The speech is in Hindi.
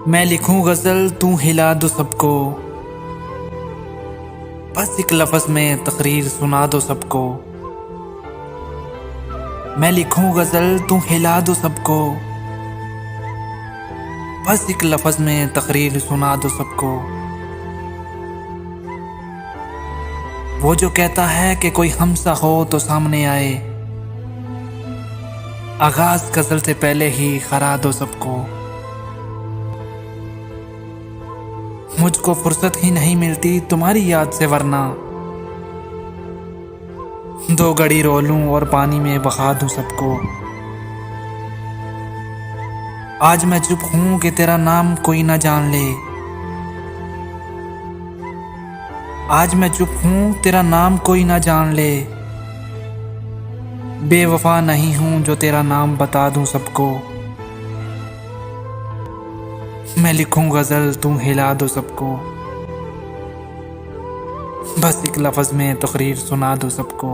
मैं लिखूं गजल तू हिला दो सबको, बस एक लफ्ज में तकरीर सुना दो सबको। मैं लिखूं गजल तू हिला दो सबको, बस एक लफ्ज में तकरीर सुना दो सबको। वो जो कहता है कि कोई हमसा हो तो सामने आए, आगाज गजल से पहले ही खरा दो सबको। मुझको फुर्सत ही नहीं मिलती तुम्हारी याद से, वरना दो घड़ी रो लूं और पानी में बहा दूं सबको। आज मैं चुप हूं कि तेरा नाम कोई ना जान ले, आज मैं चुप हूं तेरा नाम कोई ना जान ले। बेवफा नहीं हूं जो तेरा नाम बता दूं सबको। मैं लिखूं गजल तू हिला दो सबको, बस एक लफ्ज में तकरीर सुना दो सबको।